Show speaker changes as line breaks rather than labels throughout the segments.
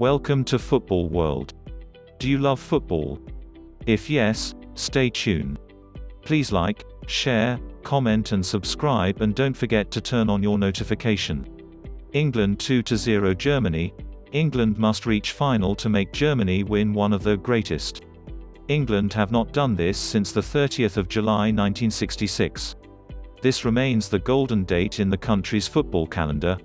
Welcome to Football World. Do you love football? If yes, stay tuned. Please like, share, comment and subscribe, and don't forget to turn on your notification. England 2-0 Germany. England must reach final to make Germany win one of their greatest. England have not done this since the 30th of July 1966. This remains the golden date in the country's football calendar,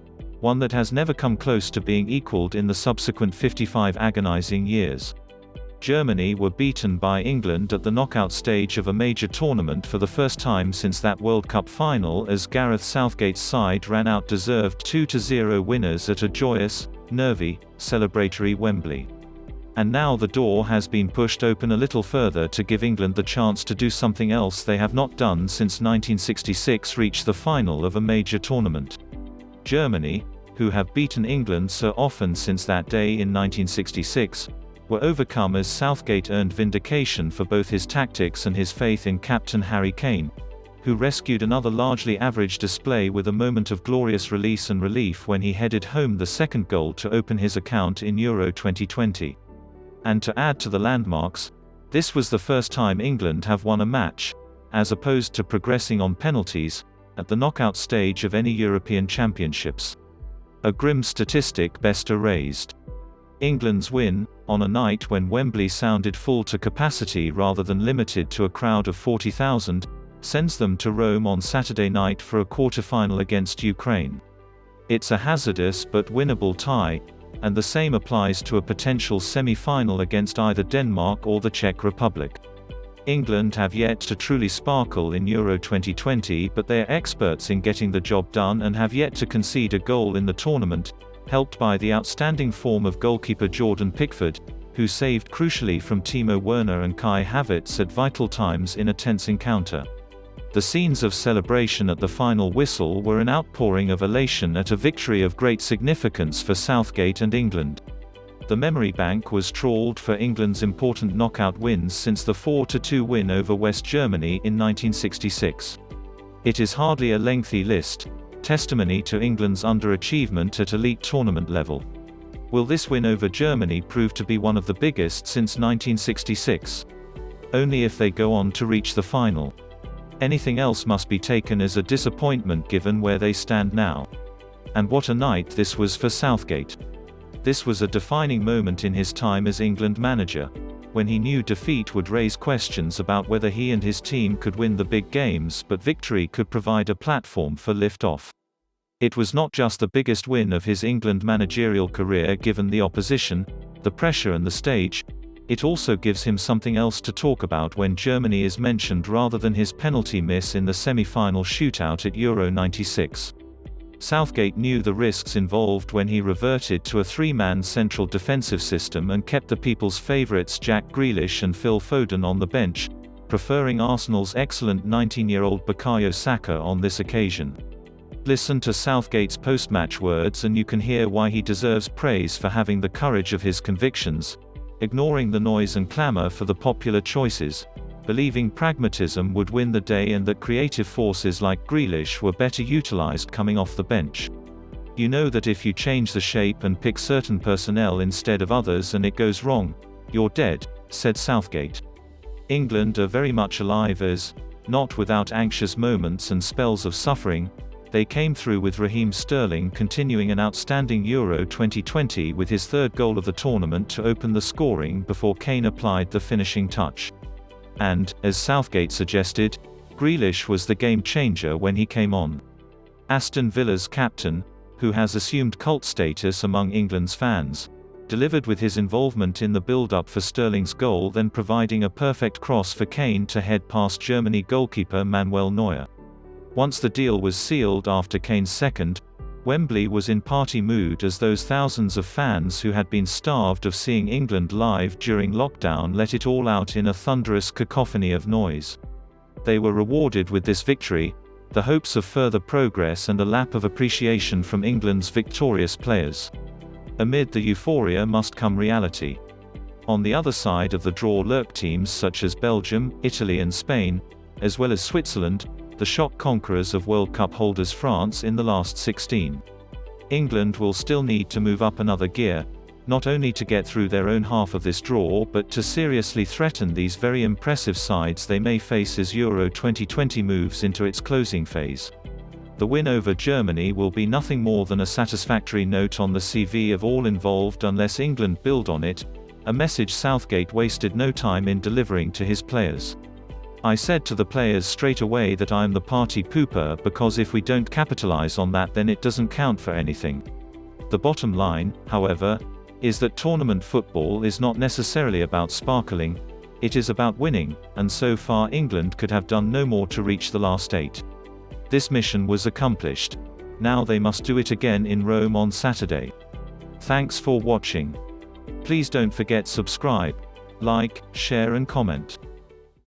one that has never come close to being equaled in the subsequent 55 agonizing years. Germany were beaten by England at the knockout stage of a major tournament for the first time since that World Cup final, as Gareth Southgate's side ran out deserved 2-0 winners at a joyous, nervy, celebratory Wembley. And now the door has been pushed open a little further to give England the chance to do something else they have not done since 1966, reach the final of a major tournament. Germany, who have beaten England so often since that day in 1966, were overcome as Southgate earned vindication for both his tactics and his faith in captain Harry Kane, who rescued another largely average display with a moment of glorious release and relief when he headed home the second goal to open his account in Euro 2020. And to add to the landmarks, this was the first time England have won a match, as opposed to progressing on penalties, at the knockout stage of any European Championships. A grim statistic best erased. England's win, on a night when Wembley sounded full to capacity rather than limited to a crowd of 40,000, sends them to Rome on Saturday night for a quarter-final against Ukraine. It's a hazardous but winnable tie, and the same applies to a potential semi-final against either Denmark or the Czech Republic. England have yet to truly sparkle in Euro 2020, but they are experts in getting the job done and have yet to concede a goal in the tournament, helped by the outstanding form of goalkeeper Jordan Pickford, who saved crucially from Timo Werner and Kai Havertz at vital times in a tense encounter. The scenes of celebration at the final whistle were an outpouring of elation at a victory of great significance for Southgate and England. The memory bank was trawled for England's important knockout wins since the 4-2 win over West Germany in 1966. It is hardly a lengthy list, testimony to England's underachievement at elite tournament level. Will this win over Germany prove to be one of the biggest since 1966? Only if they go on to reach the final. Anything else must be taken as a disappointment given where they stand now. And what a night this was for Southgate. This was a defining moment in his time as England manager, when he knew defeat would raise questions about whether he and his team could win the big games, but victory could provide a platform for lift-off. It was not just the biggest win of his England managerial career given the opposition, the pressure and the stage, it also gives him something else to talk about when Germany is mentioned rather than his penalty miss in the semi-final shootout at Euro 96. Southgate knew the risks involved when he reverted to a three-man central defensive system and kept the people's favourites Jack Grealish and Phil Foden on the bench, preferring Arsenal's excellent 19-year-old Bukayo Saka on this occasion. Listen to Southgate's post-match words and you can hear why he deserves praise for having the courage of his convictions, ignoring the noise and clamour for the popular choices, believing pragmatism would win the day and that creative forces like Grealish were better utilised coming off the bench. You know that if you change the shape and pick certain personnel instead of others and it goes wrong, you're dead, said Southgate. England are very much alive as, not without anxious moments and spells of suffering, they came through with Raheem Sterling continuing an outstanding Euro 2020 with his third goal of the tournament to open the scoring before Kane applied the finishing touch. And, as Southgate suggested, Grealish was the game changer when he came on. Aston Villa's captain, who has assumed cult status among England's fans, delivered with his involvement in the build-up for Sterling's goal, then providing a perfect cross for Kane to head past Germany goalkeeper Manuel Neuer. Once the deal was sealed after Kane's second, Wembley was in party mood as those thousands of fans who had been starved of seeing England live during lockdown let it all out in a thunderous cacophony of noise. They were rewarded with this victory, the hopes of further progress and a lap of appreciation from England's victorious players. Amid the euphoria must come reality. On the other side of the draw lurk teams such as Belgium, Italy and Spain, as well as Switzerland, the shock conquerors of World Cup holders France in the last 16. England will still need to move up another gear, not only to get through their own half of this draw but to seriously threaten these very impressive sides they may face as Euro 2020 moves into its closing phase. The win over Germany will be nothing more than a satisfactory note on the CV of all involved unless England build on it, a message Southgate wasted no time in delivering to his players. I said to the players straight away that I am the party pooper because if we don't capitalize on that then it doesn't count for anything. The bottom line, however, is that tournament football is not necessarily about sparkling, it is about winning, and so far England could have done no more to reach the last 8. This mission was accomplished. Now they must do it again in Rome on Saturday. Thanks for watching. Please don't forget subscribe, like, share and comment.